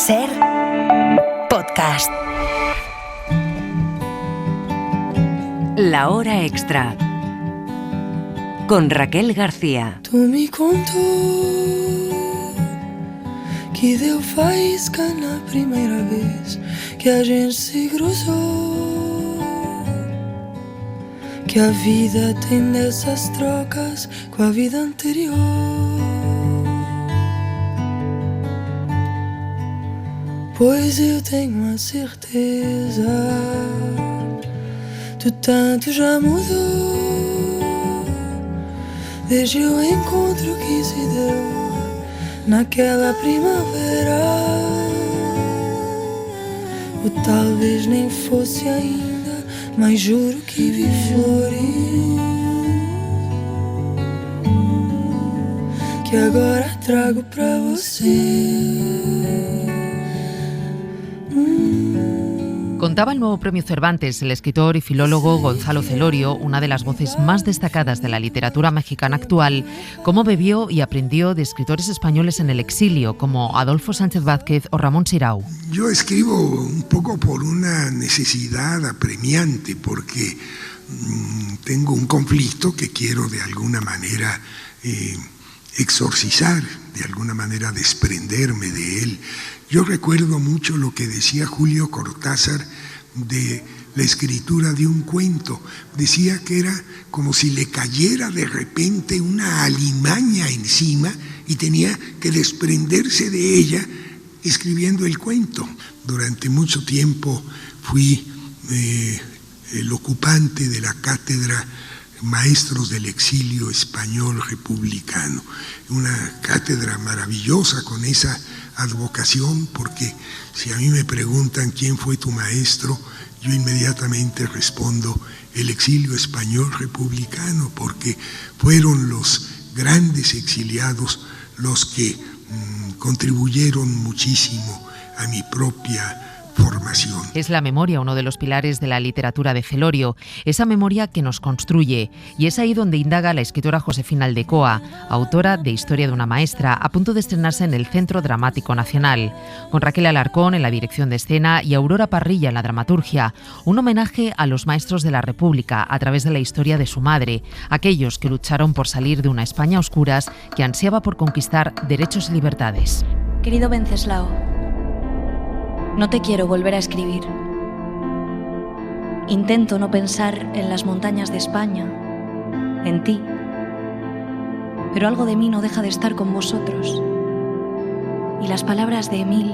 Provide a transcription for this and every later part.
SER Podcast. La hora extra con Raquel García. Tu me contou que deu faísca na primeira vez que a gente se cruzou, que a vida tem dessas trocas com a vida anterior. Pois eu tenho a certeza, tu tanto já mudou desde o encontro que se deu naquela primavera. Ou talvez nem fosse ainda, mas juro que vi flores que agora trago pra você. Contaba el nuevo premio Cervantes el escritor y filólogo Gonzalo Celorio, una de las voces más destacadas de la literatura mexicana actual, cómo bebió y aprendió de escritores españoles en el exilio, como Adolfo Sánchez Vázquez o Ramón Sirau. Yo escribo un poco por una necesidad apremiante, porque tengo un conflicto que quiero de alguna manera exorcizar, de alguna manera desprenderme de él. Yo recuerdo mucho lo que decía Julio Cortázar de la escritura de un cuento. Decía que era como si le cayera de repente una alimaña encima y tenía que desprenderse de ella escribiendo el cuento. Durante mucho tiempo fui el ocupante de la cátedra Maestros del Exilio Español Republicano, una cátedra maravillosa con esa advocación, porque si a mí me preguntan quién fue tu maestro, yo inmediatamente respondo el exilio español republicano, porque fueron los grandes exiliados los que contribuyeron muchísimo a mi propia formación. Es la memoria uno de los pilares de la literatura de Celorio, esa memoria que nos construye, y es ahí donde indaga la escritora Josefina Aldecoa, autora de Historia de una maestra, a punto de estrenarse en el Centro Dramático Nacional, con Raquel Alarcón en la dirección de escena y Aurora Parrilla en la dramaturgia, un homenaje a los maestros de la República a través de la historia de su madre, aquellos que lucharon por salir de una España a oscuras que ansiaba por conquistar derechos y libertades. Querido Venceslao, no te quiero volver a escribir. Intento no pensar en las montañas de España, en ti, pero algo de mí no deja de estar con vosotros. Y las palabras de Emil,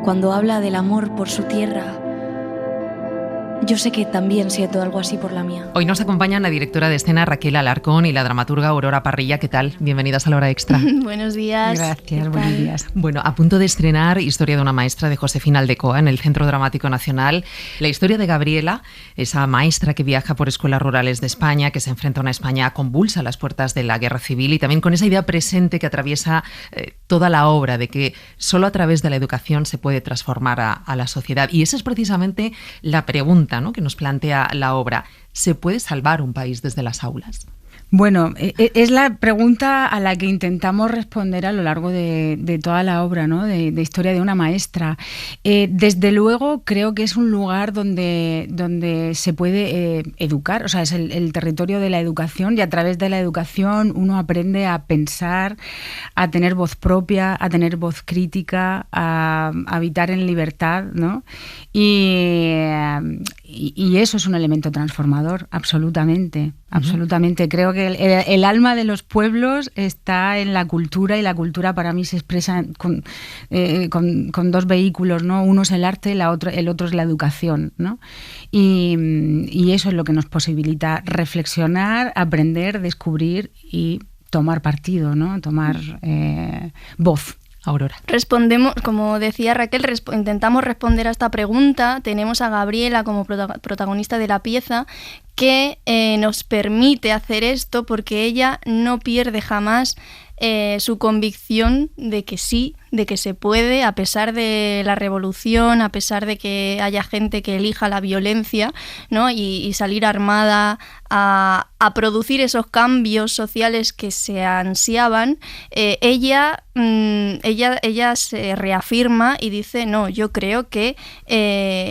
cuando habla del amor por su tierra, yo sé que también siento algo así por la mía. Hoy nos acompañan la directora de escena Raquel Alarcón y la dramaturga Aurora Parrilla. ¿Qué tal? Bienvenidas a La Hora Extra. Buenos días. Gracias, buenos días. Bueno, a punto de estrenar Historia de una maestra de Josefina Aldecoa en el Centro Dramático Nacional. La historia de Gabriela, esa maestra que viaja por escuelas rurales de España, que se enfrenta a una España convulsa a las puertas de la guerra civil, y también con esa idea presente que atraviesa toda la obra, de que solo a través de la educación se puede transformar a la sociedad. Y esa es precisamente la pregunta, ¿no?, que nos plantea la obra. ¿Se puede salvar un país desde las aulas? Bueno, es la pregunta a la que intentamos responder a lo largo de toda la obra, ¿no?, de Historia de una maestra. Desde luego creo que es un lugar donde se puede educar, o sea, es el territorio de la educación, y a través de la educación uno aprende a pensar, a tener voz propia, a tener voz crítica, a habitar en libertad, ¿no? Y eso es un elemento transformador, absolutamente. Absolutamente. Creo que el alma de los pueblos está en la cultura, y la cultura para mí se expresa con dos vehículos, ¿no? Uno es el arte, el otro es la educación, ¿no? Y eso es lo que nos posibilita reflexionar, aprender, descubrir y tomar partido, ¿no? Tomar voz. Aurora. Respondemos, como decía Raquel, intentamos responder a esta pregunta. Tenemos a Gabriela como protagonista de la pieza, que nos permite hacer esto porque ella no pierde jamás su convicción de que sí, de que se puede, a pesar de la revolución, a pesar de que haya gente que elija la violencia, ¿no? y salir armada a producir esos cambios sociales que se ansiaban. Ella se reafirma y dice, no, yo creo que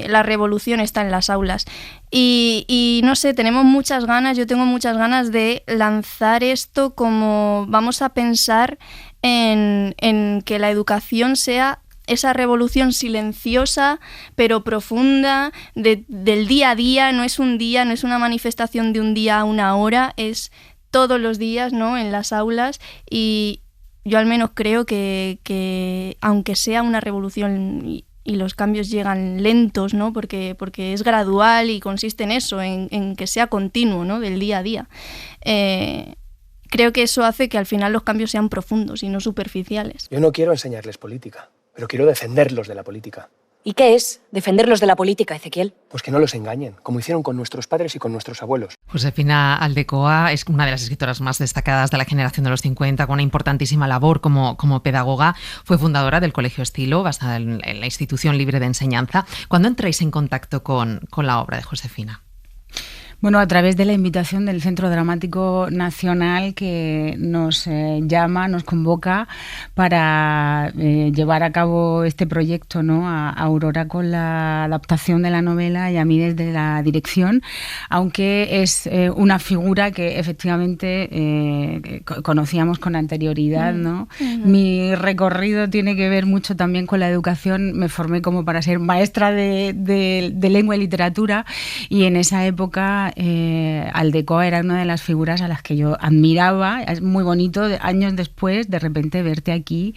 la revolución está en las aulas. Y no sé, yo tengo muchas ganas de lanzar esto como vamos a pensar en que la educación sea esa revolución silenciosa pero profunda del día a día. No es un día, no es una manifestación de un día a una hora, es todos los días, ¿no? En las aulas. Y yo al menos creo que aunque sea una revolución y los cambios llegan lentos, ¿no? Porque es gradual y consiste en eso, en que sea continuo, ¿no? Del día a día. Creo que eso hace que al final los cambios sean profundos y no superficiales. Yo no quiero enseñarles política, pero quiero defenderlos de la política. ¿Y qué es defenderlos de la política, Ezequiel? Pues que no los engañen, como hicieron con nuestros padres y con nuestros abuelos. Josefina Aldecoa es una de las escritoras más destacadas de la generación de los 50, con una importantísima labor como pedagoga. Fue fundadora del Colegio Estilo, basada en la Institución Libre de Enseñanza. ¿Cuándo entráis en contacto con la obra de Josefina? Bueno, a través de la invitación del Centro Dramático Nacional, que nos llama, nos convoca para llevar a cabo este proyecto, ¿no? A Aurora con la adaptación de la novela y a mí desde la dirección, aunque es una figura que efectivamente conocíamos con anterioridad, ¿no? Mi recorrido tiene que ver mucho también con la educación. Me formé como para ser maestra de lengua y literatura, y en esa época Aldecoa era una de las figuras a las que yo admiraba. Es muy bonito, años después, de repente verte aquí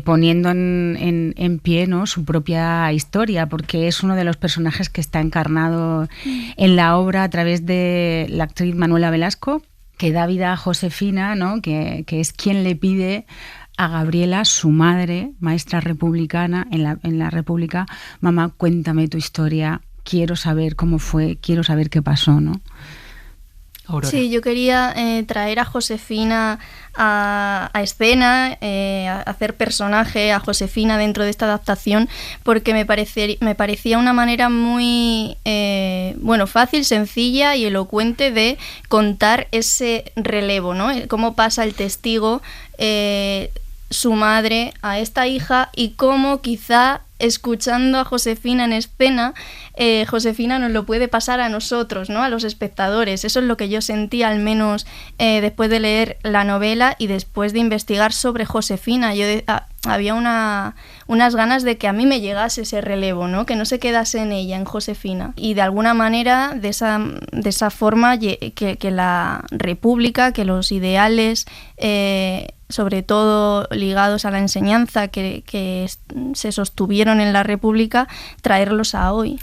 poniendo en pie, ¿no? Su propia historia, porque es uno de los personajes que está encarnado en la obra a través de la actriz Manuela Velasco, que da vida a Josefina, ¿no? que es quien le pide a Gabriela, su madre, maestra republicana en la República: mamá, cuéntame tu historia, quiero saber cómo fue, quiero saber qué pasó, ¿no? Aurora. Sí, yo quería traer a Josefina a escena, a hacer personaje a Josefina dentro de esta adaptación, porque me parecía una manera muy fácil, sencilla y elocuente de contar ese relevo, ¿no? Cómo pasa el testigo, su madre, a esta hija, y cómo quizá escuchando a Josefina en escena, Josefina nos lo puede pasar a nosotros, ¿no? A los espectadores. Eso es lo que yo sentí, al menos después de leer la novela y después de investigar sobre Josefina. Había unas ganas de que a mí me llegase ese relevo, ¿no? Que no se quedase en ella, en Josefina. Y de alguna manera, de esa forma, que la República, que los ideales, sobre todo ligados a la enseñanza que se sostuvieron en la República, traerlos a hoy.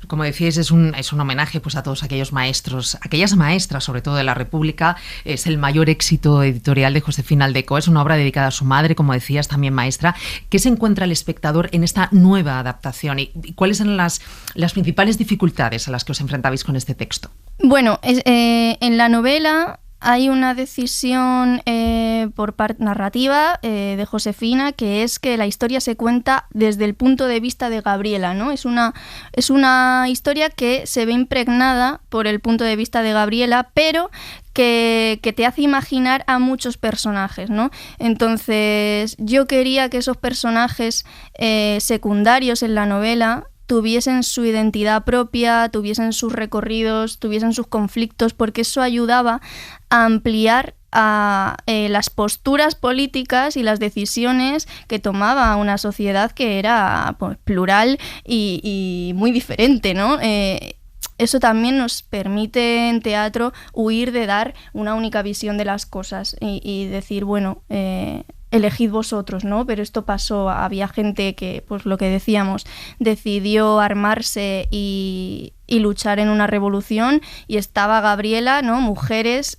Como decíais, es un homenaje, pues, a todos aquellos maestros, aquellas maestras, sobre todo de la República. Es el mayor éxito editorial de Josefina Aldecoa. Es una obra dedicada a su madre, como decías, también maestra. ¿Qué se encuentra el espectador en esta nueva adaptación y cuáles eran las principales dificultades a las que os enfrentabais con este texto? Bueno, en la novela hay una decisión por parte narrativa de Josefina, que es que la historia se cuenta desde el punto de vista de Gabriela, ¿no? Es una historia que se ve impregnada por el punto de vista de Gabriela, pero que te hace imaginar a muchos personajes, ¿no? Entonces, yo quería que esos personajes secundarios en la novela tuviesen su identidad propia, tuviesen sus recorridos, tuviesen sus conflictos, porque eso ayudaba a ampliar las posturas políticas y las decisiones que tomaba una sociedad que era, pues, plural y muy diferente, ¿no? Eso también nos permite en teatro huir de dar una única visión de las cosas y decir, bueno, elegid vosotros, ¿no? Pero esto pasó, había gente que, pues lo que decíamos, decidió armarse y luchar en una revolución, y estaba Gabriela, ¿no? Mujeres,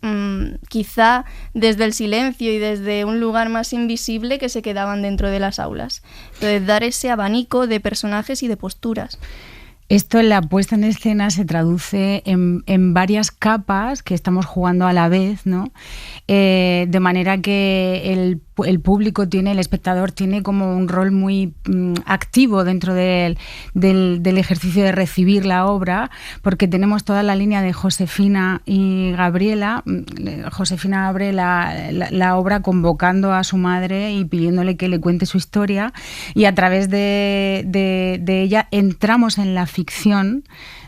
quizá desde el silencio y desde un lugar más invisible, que se quedaban dentro de las aulas. Entonces, dar ese abanico de personajes y de posturas. Esto en la puesta en escena se traduce en varias capas que estamos jugando a la vez, ¿no? De manera que el el público tiene, el espectador tiene como un rol muy activo dentro del ejercicio de recibir la obra, porque tenemos toda la línea de Josefina y Gabriela. Josefina abre la obra convocando a su madre y pidiéndole que le cuente su historia, y a través de ella entramos en la ficción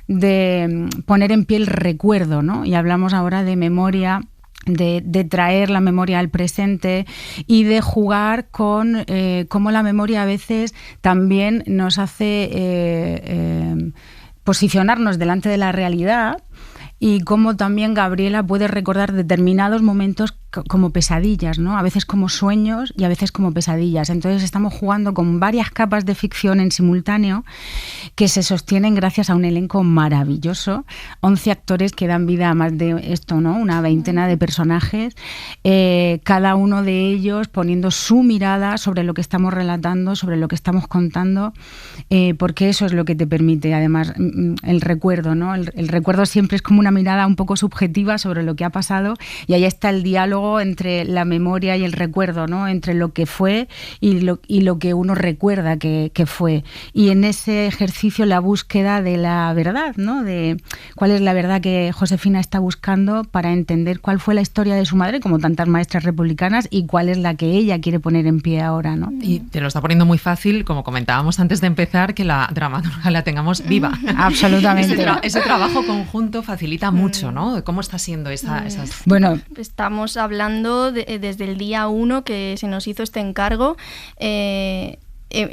de poner en pie el recuerdo, ¿no? Y hablamos ahora de memoria, de traer la memoria al presente y de jugar con cómo la memoria a veces también nos hace posicionarnos delante de la realidad, y cómo también Gabriela puede recordar determinados momentos como pesadillas, ¿no? A veces como sueños y a veces como pesadillas. Entonces estamos jugando con varias capas de ficción en simultáneo que se sostienen gracias a un elenco maravilloso, 11 actores que dan vida a más de esto, ¿no? Una veintena de personajes, cada uno de ellos poniendo su mirada sobre lo que estamos relatando, sobre lo que estamos contando, porque eso es lo que te permite, además, el recuerdo, ¿no? El recuerdo siempre es como una mirada un poco subjetiva sobre lo que ha pasado, y ahí está el diálogo entre la memoria y el recuerdo, ¿no? Entre lo que fue y lo que uno recuerda que fue. Y en ese ejercicio la búsqueda de la verdad, ¿no? De cuál es la verdad que Josefina está buscando para entender cuál fue la historia de su madre, como tantas maestras republicanas, y cuál es la que ella quiere poner en pie ahora, ¿no? Y te lo está poniendo muy fácil, como comentábamos antes de empezar, que la dramaturga la tengamos viva. Absolutamente. Ese trabajo conjunto facilita mucho, ¿no? ¿Cómo está siendo esas...? Bueno, estamos hablando desde el día 1 que se nos hizo este encargo,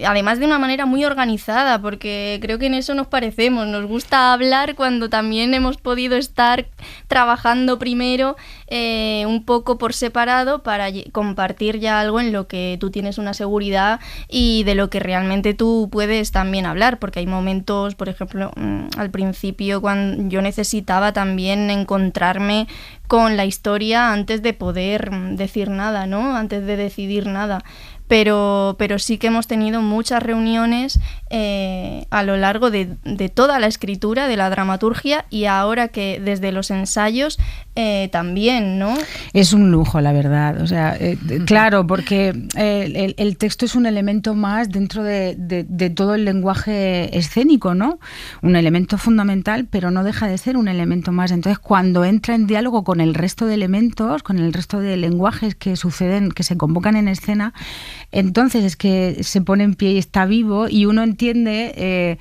además de una manera muy organizada, porque creo que en eso nos parecemos, nos gusta hablar cuando también hemos podido estar trabajando primero un poco por separado para compartir ya algo en lo que tú tienes una seguridad y de lo que realmente tú puedes también hablar, porque hay momentos, por ejemplo, al principio cuando yo necesitaba también encontrarme con la historia antes de poder decir nada, ¿no? Antes de decidir nada. Pero sí que hemos tenido muchas reuniones a lo largo de toda la escritura, de la dramaturgia, y ahora que desde los ensayos también, ¿no? Es un lujo, la verdad. O sea, claro, porque el texto es un elemento más dentro de todo el lenguaje escénico, ¿no? Un elemento fundamental, pero no deja de ser un elemento más. Entonces, cuando entra en diálogo con el resto de elementos, con el resto de lenguajes que suceden, que se convocan en escena, entonces es que se pone en pie y está vivo, y uno entiende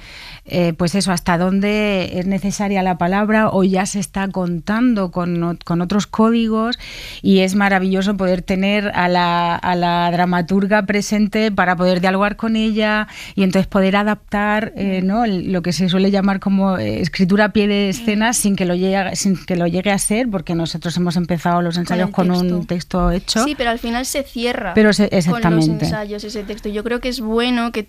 pues eso, hasta dónde es necesaria la palabra, o ya se está contando con otros códigos, y es maravilloso poder tener a la dramaturga presente para poder dialogar con ella y entonces poder adaptar ¿no? lo que se suele llamar como escritura a pie de escena sin que lo llegue a ser, porque nosotros hemos empezado los ensayos con un texto hecho. Sí, pero al final se cierra. Pero exactamente. Con los ensayos ese texto. Yo creo que es bueno que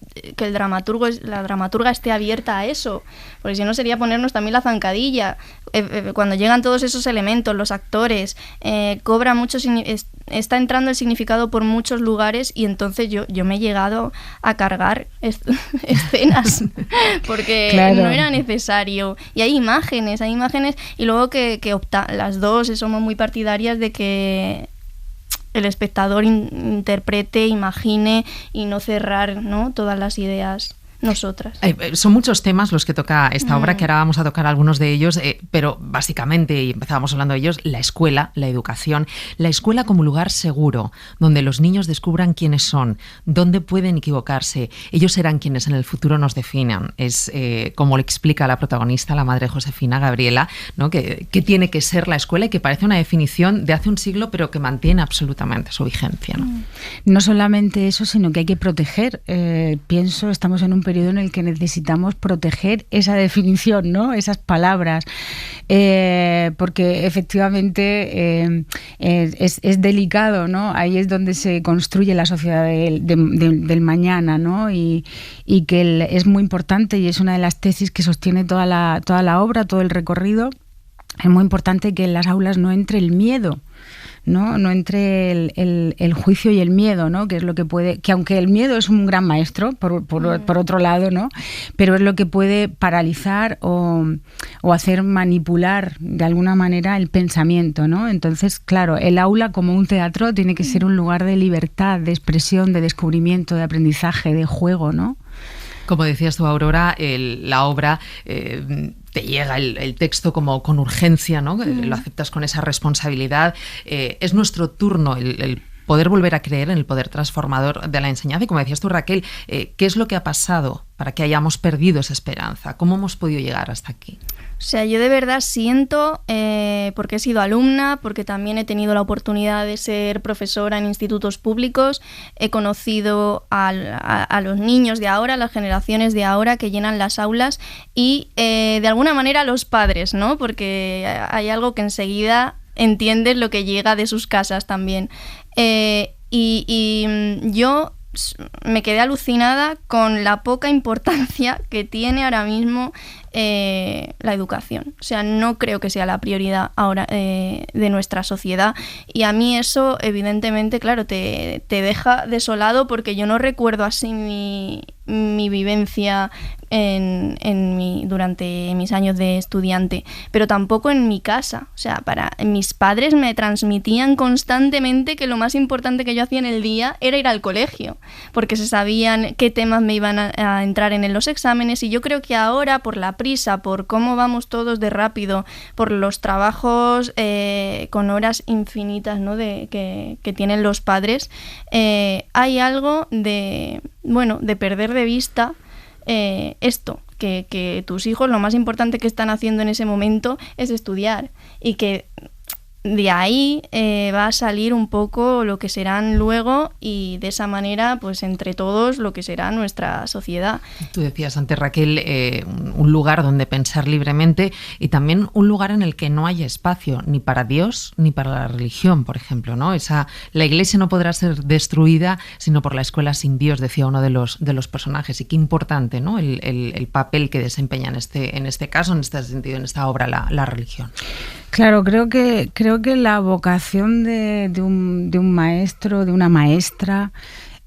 la dramaturga esté abierta a eso, porque si no sería ponernos también la zancadilla. Cuando llegan todos esos elementos, los actores, cobra mucho, está entrando el significado por muchos lugares, y entonces yo me he llegado a cargar escenas porque claro, no era necesario. Y hay imágenes, y luego que las dos somos muy partidarias de que el espectador interprete, imagine y no cerrar, ¿no?, todas las ideas nosotras. Son muchos temas los que toca esta obra, que ahora vamos a tocar algunos de ellos, pero básicamente, y empezábamos hablando de ellos, la escuela, la educación, la escuela como lugar seguro, donde los niños descubran quiénes son, dónde pueden equivocarse. Ellos serán quienes en el futuro nos definan. Es como le explica la protagonista, la madre Josefina, Gabriela, ¿no?, que tiene que ser la escuela, y que parece una definición de hace un siglo, pero que mantiene absolutamente su vigencia, ¿no? No solamente eso, sino que hay que proteger. Estamos en un periodo en el que necesitamos proteger esa definición, ¿no?, esas palabras, porque efectivamente es delicado, ¿no? Ahí es donde se construye la sociedad del mañana, ¿no? Y que es muy importante, y es una de las tesis que sostiene toda la obra, todo el recorrido. Es muy importante que en las aulas no entre el miedo. No entre el juicio y el miedo, ¿no? Que es lo que puede, que aunque el miedo es un gran maestro, por otro lado, ¿no? Pero es lo que puede paralizar o hacer manipular de alguna manera el pensamiento, ¿no? Entonces, claro, el aula como un teatro tiene que ser un lugar de libertad, de expresión, de descubrimiento, de aprendizaje, de juego, ¿no? Como decías tú, Aurora, la obra te llega el texto como con urgencia, ¿no? Lo aceptas con esa responsabilidad. Es nuestro turno el poder volver a creer en el poder transformador de la enseñanza. Y como decías tú, Raquel, ¿qué es lo que ha pasado para que hayamos perdido esa esperanza? ¿Cómo hemos podido llegar hasta aquí? O sea, yo de verdad siento, porque he sido alumna, porque también he tenido la oportunidad de ser profesora en institutos públicos, he conocido a los niños de ahora, las generaciones de ahora que llenan las aulas y de alguna manera a los padres, ¿no? Porque hay algo que enseguida entiendes lo que llega de sus casas también. Y yo me quedé alucinada con la poca importancia que tiene ahora mismo la educación. O sea, no creo que sea la prioridad ahora de nuestra sociedad, y a mí eso evidentemente, claro, te deja desolado, porque yo no recuerdo así mi vivencia durante mis años de estudiante, pero tampoco en mi casa. O sea, mis padres me transmitían constantemente que lo más importante que yo hacía en el día era ir al colegio, porque se sabían qué temas me iban a entrar en los exámenes, y yo creo que ahora, por la prisa, por cómo vamos todos de rápido, por los trabajos con horas infinitas, ¿no? que tienen los padres, hay algo de perder de vista esto, que tus hijos lo más importante que están haciendo en ese momento es estudiar, y que de ahí va a salir un poco lo que serán luego, y de esa manera, pues entre todos, lo que será nuestra sociedad. Tú decías antes, Raquel, un lugar donde pensar libremente, y también un lugar en el que no haya espacio ni para Dios ni para la religión, por ejemplo, ¿no? La Iglesia no podrá ser destruida sino por la escuela sin Dios, decía uno de los personajes, y qué importante, ¿no? el papel que desempeña en este caso, en este sentido, en esta obra, la religión. Claro, creo que la vocación de un maestro, de una maestra,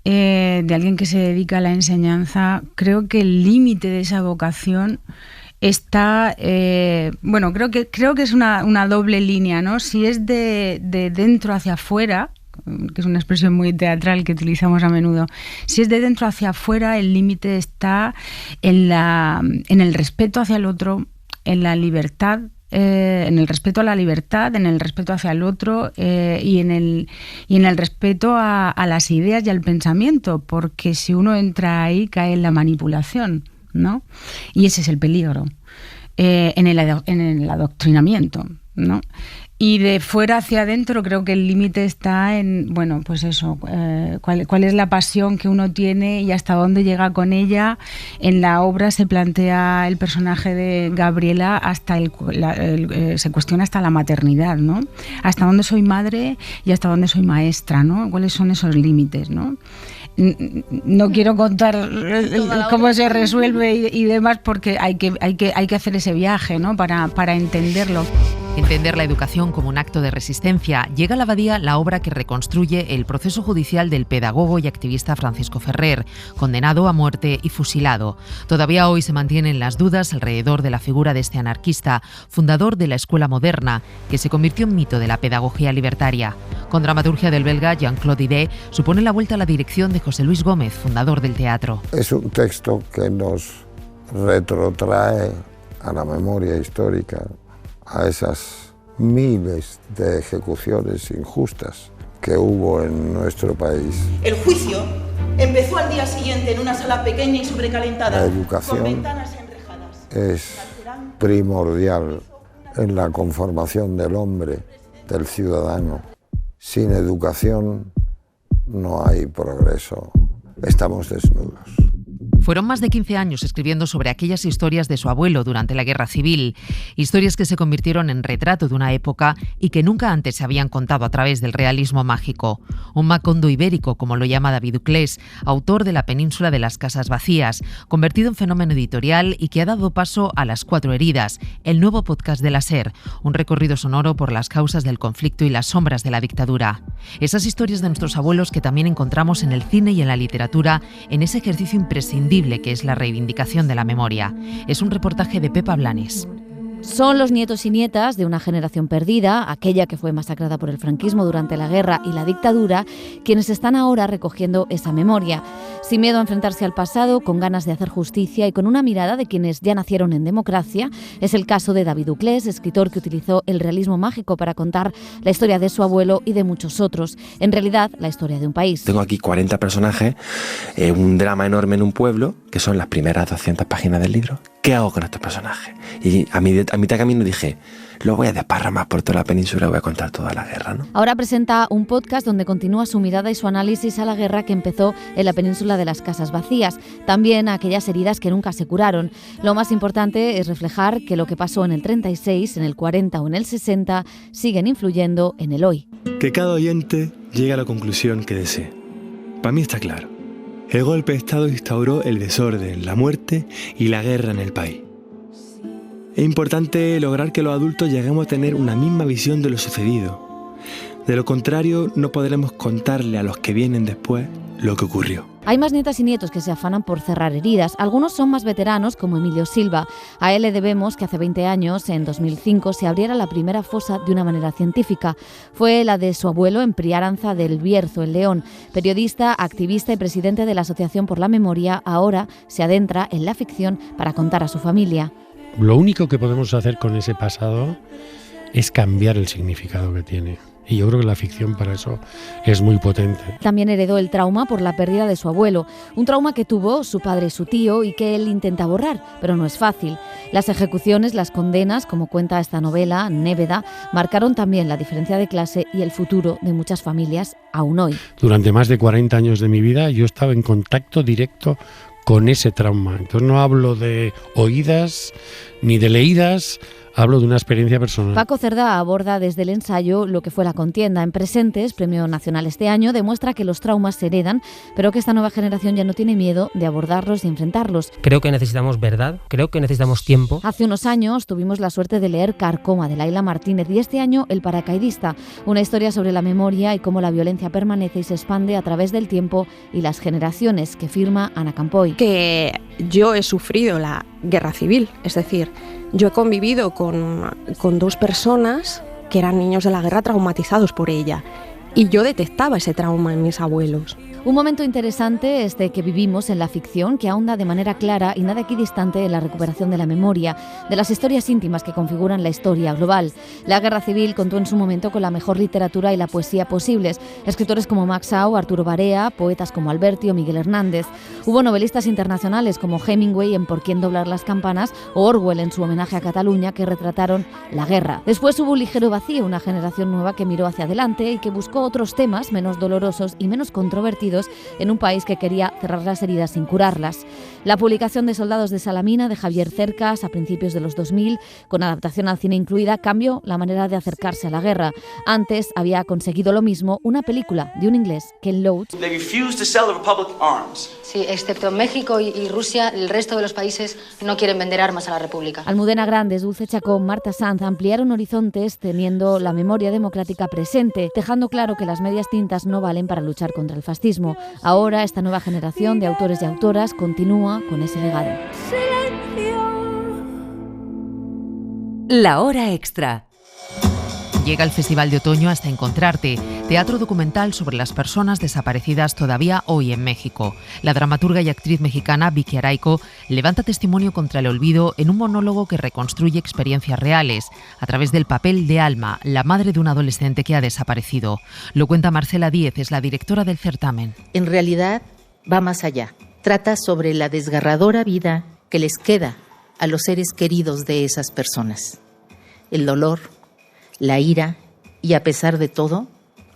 de alguien que se dedica a la enseñanza, creo que el límite de esa vocación está, creo que es una doble línea, ¿no? Si es de dentro hacia afuera, que es una expresión muy teatral que utilizamos a menudo, si es de dentro hacia afuera, el límite está en el respeto hacia el otro, en la libertad, en el respeto a la libertad, en el respeto hacia el otro, y en el respeto a las ideas y al pensamiento, porque si uno entra ahí cae en la manipulación, ¿no? Y ese es el peligro, en el adoctrinamiento, ¿no? Y de fuera hacia adentro creo que el límite está en, pues eso, cuál es la pasión que uno tiene y hasta dónde llega con ella. En la obra se plantea el personaje de Gabriela, se cuestiona hasta la maternidad, ¿no? Hasta dónde soy madre y hasta dónde soy maestra, ¿no? ¿Cuáles son esos límites, no? No quiero contar cómo se resuelve y demás, porque hay que hacer ese viaje, ¿no? Para entenderlo. Entender la educación como un acto de resistencia. Llega a la Abadía la obra que reconstruye el proceso judicial del pedagogo y activista Francisco Ferrer, condenado a muerte y fusilado. Todavía hoy se mantienen las dudas alrededor de la figura de este anarquista, fundador de la escuela moderna, que se convirtió en mito de la pedagogía libertaria. Con dramaturgia del belga Jean-Claude Idé, supone la vuelta a la dirección de José Luis Gómez, fundador del teatro. Es un texto que nos retrotrae a la memoria histórica, a esas miles de ejecuciones injustas que hubo en nuestro país. El juicio empezó al día siguiente en una sala pequeña y sobrecalentada, la educación, con ventanas enrejadas, es primordial en la conformación del hombre, del ciudadano. Sin educación no hay progreso. Estamos desnudos. Fueron más de 15 años escribiendo sobre aquellas historias de su abuelo durante la Guerra Civil, historias que se convirtieron en retrato de una época y que nunca antes se habían contado a través del realismo mágico. Un Macondo ibérico, como lo llama David Uclés, autor de La península de las casas vacías, convertido en fenómeno editorial y que ha dado paso a Las cuatro heridas, el nuevo podcast de la SER, un recorrido sonoro por las causas del conflicto y las sombras de la dictadura. Esas historias de nuestros abuelos que también encontramos en el cine y en la literatura, en ese ejercicio imprescindible que es la reivindicación de la memoria. Es un reportaje de Pepa Blanes. Son los nietos y nietas de una generación perdida, aquella que fue masacrada por el franquismo durante la guerra y la dictadura, quienes están ahora recogiendo esa memoria, sin miedo a enfrentarse al pasado, con ganas de hacer justicia y con una mirada de quienes ya nacieron en democracia. Es el caso de David Uclés, escritor que utilizó el realismo mágico para contar la historia de su abuelo y de muchos otros, en realidad la historia de un país. Tengo aquí 40 personajes, un drama enorme en un pueblo, que son las primeras 200 páginas del libro. ¿Qué hago con estos personajes? Y a mitad de camino dije, lo voy a desparramar por toda la península y voy a contar toda la guerra, ¿no? Ahora presenta un podcast donde continúa su mirada y su análisis a la guerra que empezó en la península de las casas vacías, también a aquellas heridas que nunca se curaron. Lo más importante es reflejar que lo que pasó en el 36, en el 40 o en el 60 siguen influyendo en el hoy. Que cada oyente llegue a la conclusión que desee. Para mí está claro. El golpe de Estado instauró el desorden, la muerte y la guerra en el país. Es importante lograr que los adultos lleguemos a tener una misma visión de lo sucedido. De lo contrario, no podremos contarle a los que vienen después lo que ocurrió. Hay más nietas y nietos que se afanan por cerrar heridas. Algunos son más veteranos, como Emilio Silva. A él le debemos que hace 20 años, en 2005, se abriera la primera fosa de una manera científica. Fue la de su abuelo en Priaranza del Bierzo, en León. Periodista, activista y presidente de la Asociación por la Memoria, ahora se adentra en la ficción para contar a su familia. Lo único que podemos hacer con ese pasado es cambiar el significado que tiene. Y yo creo que la ficción para eso es muy potente. También heredó el trauma por la pérdida de su abuelo, un trauma que tuvo su padre y su tío y que él intenta borrar, pero no es fácil. Las ejecuciones, las condenas, como cuenta esta novela, Néveda, marcaron también la diferencia de clase y el futuro de muchas familias aún hoy. Durante más de 40 años de mi vida yo estaba en contacto directo con ese trauma. Entonces no hablo de oídas ni de leídas, hablo de una experiencia personal. Paco Cerdá aborda desde el ensayo lo que fue la contienda. En Presentes, Premio Nacional este año, demuestra que los traumas se heredan, pero que esta nueva generación ya no tiene miedo de abordarlos y enfrentarlos. Creo que necesitamos verdad, creo que necesitamos tiempo. Hace unos años tuvimos la suerte de leer Carcoma, de Laila Martínez, y este año El paracaidista, una historia sobre la memoria y cómo la violencia permanece y se expande a través del tiempo y las generaciones, que firma Ana Campoy. Que yo he sufrido la guerra civil, es decir, yo he convivido con dos personas que eran niños de la guerra traumatizados por ella y yo detectaba ese trauma en mis abuelos. Un momento interesante este que vivimos en la ficción, que ahonda de manera clara y nada equidistante en la recuperación de la memoria, de las historias íntimas que configuran la historia global. La Guerra Civil contó en su momento con la mejor literatura y la poesía posibles, escritores como Max Sau, Arturo Barea, poetas como Alberti o Miguel Hernández. Hubo novelistas internacionales como Hemingway en Por quién doblar las campanas o Orwell en su homenaje a Cataluña, que retrataron la guerra. Después hubo un ligero vacío, una generación nueva que miró hacia adelante y que buscó otros temas menos dolorosos y menos controvertidos en un país que quería cerrar las heridas sin curarlas. La publicación de Soldados de Salamina, de Javier Cercas, a principios de los 2000, con adaptación al cine incluida, cambió la manera de acercarse a la guerra. Antes había conseguido lo mismo una película de un inglés, Ken Loach. Sí, excepto México y Rusia, el resto de los países no quieren vender armas a la República. Almudena Grandes, Dulce Chacón, Marta Sanz ampliaron horizontes teniendo la memoria democrática presente, dejando claro que las medias tintas no valen para luchar contra el fascismo. Ahora esta nueva generación de autores y autoras continúa con ese legado. La hora extra. Llega el Festival de Otoño Hasta Encontrarte, teatro documental sobre las personas desaparecidas todavía hoy en México. La dramaturga y actriz mexicana Vicky Araico levanta testimonio contra el olvido en un monólogo que reconstruye experiencias reales a través del papel de Alma, la madre de un adolescente que ha desaparecido. Lo cuenta Marcela Díez, es la directora del certamen. En realidad va más allá. Trata sobre la desgarradora vida que les queda a los seres queridos de esas personas. El dolor, la ira y, a pesar de todo,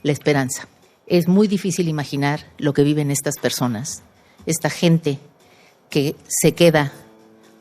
la esperanza. Es muy difícil imaginar lo que viven estas personas, esta gente que se queda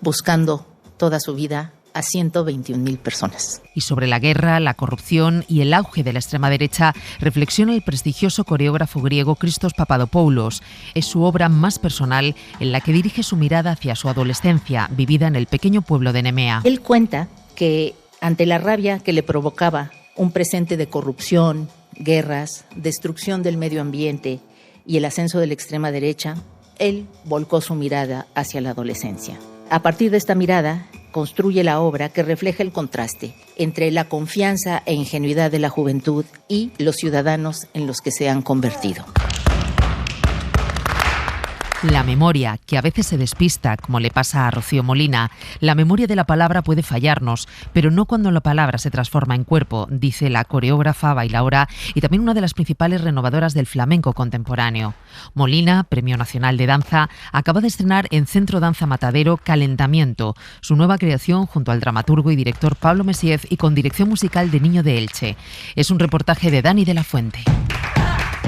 buscando toda su vida a 121.000 personas. Y sobre la guerra, la corrupción y el auge de la extrema derecha reflexiona el prestigioso coreógrafo griego Christos Papadopoulos. Es su obra más personal en la que dirige su mirada hacia su adolescencia, vivida en el pequeño pueblo de Nemea. Él cuenta que ante la rabia que le provocaba un presente de corrupción, guerras, destrucción del medio ambiente y el ascenso de la extrema derecha, él volcó su mirada hacia la adolescencia. A partir de esta mirada, construye la obra que refleja el contraste entre la confianza e ingenuidad de la juventud y los ciudadanos en los que se han convertido. La memoria, que a veces se despista, como le pasa a Rocío Molina. La memoria de la palabra puede fallarnos, pero no cuando la palabra se transforma en cuerpo, dice la coreógrafa, bailaora y también una de las principales renovadoras del flamenco contemporáneo. Molina, Premio Nacional de Danza, acaba de estrenar en Centro Danza Matadero Calentamiento, su nueva creación junto al dramaturgo y director Pablo Messiez y con dirección musical de Niño de Elche. Es un reportaje de Dani de la Fuente.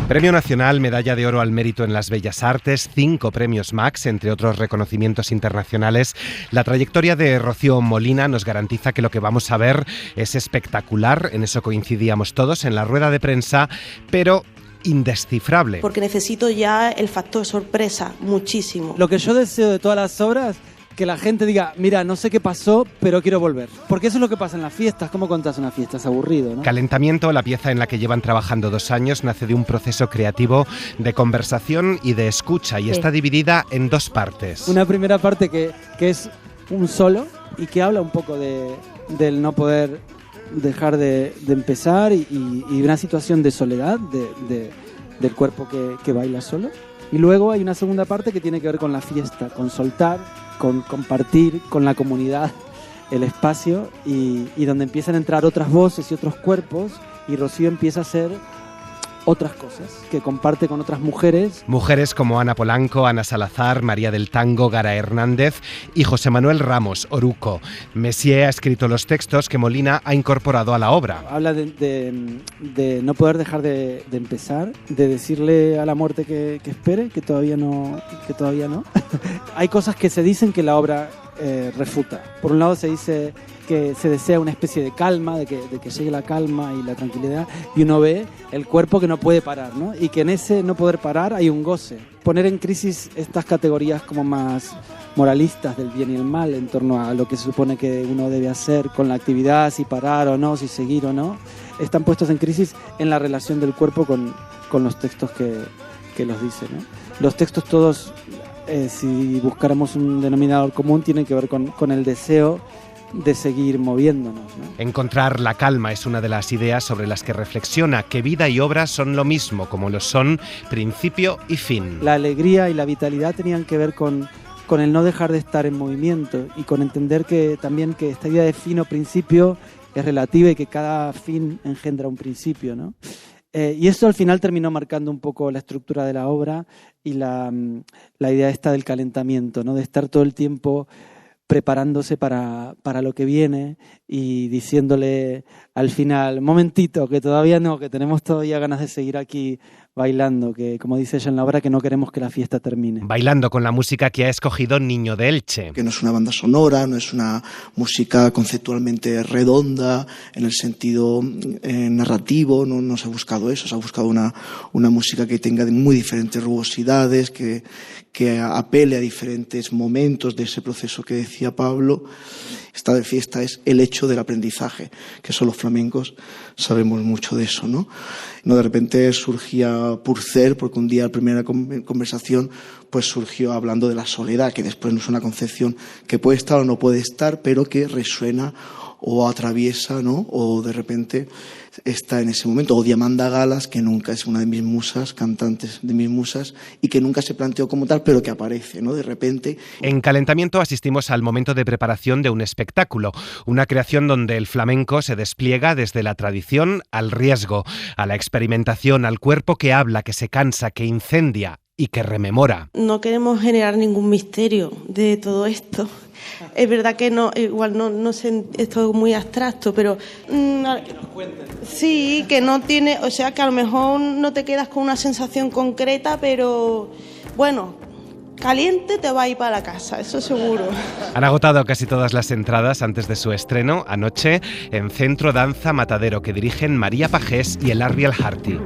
Premio Nacional, Medalla de Oro al Mérito en las Bellas Artes, 5 premios Max, entre otros reconocimientos internacionales. La trayectoria de Rocío Molina nos garantiza que lo que vamos a ver es espectacular, en eso coincidíamos todos en la rueda de prensa, pero indescifrable. Porque necesito ya el factor sorpresa, muchísimo. Lo que yo deseo de todas las obras, que la gente diga, mira, no sé qué pasó, pero quiero volver. Porque eso es lo que pasa en las fiestas. ¿Cómo contás una fiesta? Es aburrido, ¿no? Calentamiento, la pieza en la que llevan trabajando 2 años, nace de un proceso creativo de conversación y de escucha y está dividida en 2 partes. Una primera parte que es un solo y que habla un poco del no poder dejar de empezar y una situación de soledad del cuerpo que baila solo. Y luego hay una segunda parte que tiene que ver con la fiesta, con soltar, con compartir con la comunidad el espacio y donde empiezan a entrar otras voces y otros cuerpos y Rocío empieza a hacer otras cosas que comparte con otras mujeres. Mujeres como Ana Polanco, Ana Salazar, María del Tango, Gara Hernández y José Manuel Ramos, Oruco. Messier ha escrito los textos que Molina ha incorporado a la obra. Habla de no poder dejar de empezar, de decirle a la muerte que espere, que todavía no. Hay cosas que se dicen que la obra refuta. Por un lado se dice que se desea una especie de calma, de que llegue la calma y la tranquilidad, y uno ve el cuerpo que no puede parar, ¿no? Y que en ese no poder parar hay un goce. Poner en crisis estas categorías como más moralistas del bien y el mal en torno a lo que se supone que uno debe hacer con la actividad, si parar o no, si seguir o no, están puestos en crisis en la relación del cuerpo con los textos que los dicen, ¿no? Los textos todos, si buscáramos un denominador común, tienen que ver con el deseo de seguir moviéndonos, ¿no? Encontrar la calma es una de las ideas sobre las que reflexiona, que vida y obra son lo mismo, como lo son principio y fin. La alegría y la vitalidad tenían que ver con el no dejar de estar en movimiento y con entender que también que esta idea de fin o principio es relativa y que cada fin engendra un principio, ¿no? Y eso al final terminó marcando un poco la estructura de la obra y la idea esta del calentamiento, ¿no? De estar todo el tiempo preparándose para lo que viene y diciéndole al final, momentito, que todavía no, que tenemos todavía ganas de seguir aquí bailando, que como dice ella en la obra, que no queremos que la fiesta termine. Bailando con la música que ha escogido Niño de Elche. Que no es una banda sonora, no es una música conceptualmente redonda, en el sentido narrativo, no se ha buscado eso, se ha buscado una música que tenga muy diferentes rugosidades, que apele a diferentes momentos de ese proceso que decía Pablo. Esta de fiesta es el hecho del aprendizaje, que son los flamencos, sabemos mucho de eso, ¿no? No de repente surgía Purcell, porque un día la primera conversación pues surgió hablando de la soledad, que después no es una concepción que puede estar o no puede estar, pero que resuena o atraviesa, ¿no? O de repente está en ese momento. O Diamanda Galas, que nunca es una de mis musas, cantantes de mis musas, y que nunca se planteó como tal, pero que aparece, ¿no? De repente. En Calentamiento asistimos al momento de preparación de un espectáculo, una creación donde el flamenco se despliega desde la tradición al riesgo, a la experimentación, al cuerpo que habla, que se cansa, que incendia y que rememora. No queremos generar ningún misterio de todo esto. Es verdad que no, igual no sé, esto es muy abstracto, pero que nos cuenten. Sí, que no tiene, o sea, que a lo mejor no te quedas con una sensación concreta, pero bueno, caliente te va a ir para la casa, eso seguro. Han agotado casi todas las entradas antes de su estreno anoche en Centro Danza Matadero, que dirigen María Pagés y el Ariel Harty.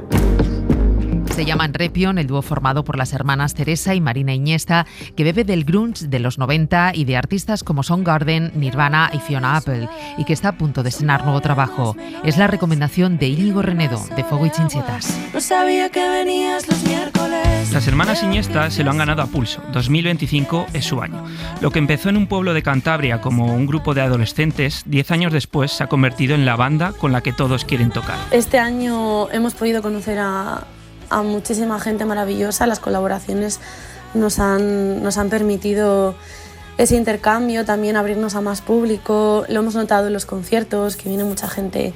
Se llaman Repion, el dúo formado por las hermanas Teresa y Marina Iniesta, que bebe del grunge de los 90 y de artistas como Soundgarden, Nirvana y Fiona Apple, y que está a punto de estrenar nuevo trabajo. Es la recomendación de Íñigo Renedo, de Fuego y Chinchetas. No sabía que venías los miércoles. Las hermanas Iniesta se lo han ganado a pulso. 2025 es su año. Lo que empezó en un pueblo de Cantabria como un grupo de adolescentes, 10 años después se ha convertido en la banda con la que todos quieren tocar. Este año hemos podido conocer a muchísima gente maravillosa. Las colaboraciones nos han permitido ese intercambio, también abrirnos a más público. Lo hemos notado en los conciertos, que viene mucha gente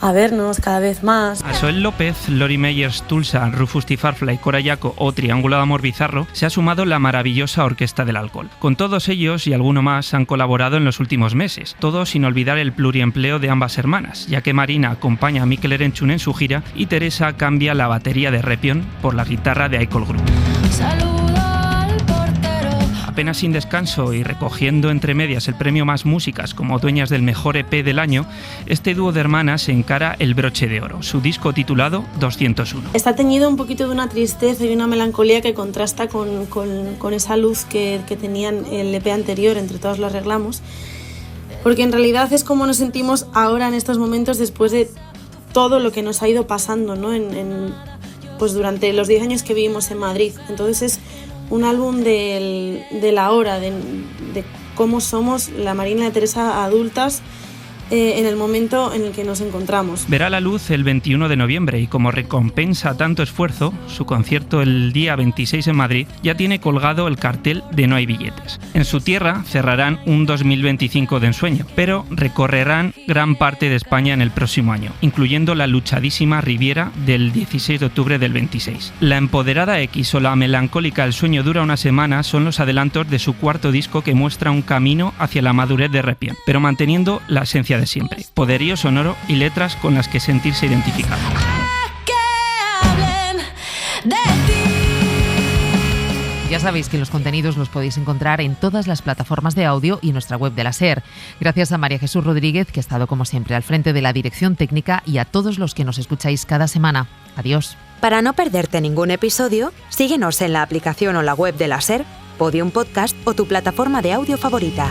a vernos cada vez más. A Soel López, Lori Meyers, Tulsa, Rufus T. Farfly, Cora Yaco o Triángulo de Amor Bizarro se ha sumado la maravillosa Orquesta del Alcohol. Con todos ellos y alguno más han colaborado en los últimos meses, todo sin olvidar el pluriempleo de ambas hermanas, ya que Marina acompaña a Mikel Erenchun en su gira y Teresa cambia la batería de Repion por la guitarra de Aikol Group. Apenas sin descanso y recogiendo entre medias el premio Más Músicas como dueñas del mejor EP del año, este dúo de hermanas encara el broche de oro, su disco titulado 201. Está teñido un poquito de una tristeza y una melancolía que contrasta con esa luz que tenían el EP anterior, Entre todos lo arreglamos, porque en realidad es como nos sentimos ahora en estos momentos después de todo lo que nos ha ido pasando, ¿no? Pues durante los 10 años que vivimos en Madrid. Entonces es un álbum de la hora, de cómo somos la Marina y la Teresa adultas en el momento en el que nos encontramos. Verá la luz el 21 de noviembre y como recompensa a tanto esfuerzo, su concierto el día 26 en Madrid ya tiene colgado el cartel de No hay billetes. En su tierra cerrarán un 2025 de ensueño, pero recorrerán gran parte de España en el próximo año, incluyendo la luchadísima Riviera del 16 de octubre del 26. La empoderada X o la melancólica El sueño dura una semana son los adelantos de su cuarto disco que muestra un camino hacia la madurez de Repion, pero manteniendo la esencia de siempre, poderío sonoro y letras con las que sentirse identificado. Ya sabéis que los contenidos los podéis encontrar en todas las plataformas de audio y en nuestra web de la SER. Gracias a María Jesús Rodríguez, que ha estado como siempre al frente de la dirección técnica, y a todos los que nos escucháis cada semana. Adiós. Para no perderte ningún episodio, síguenos en la aplicación o la web de la SER, Podium Podcast o tu plataforma de audio favorita.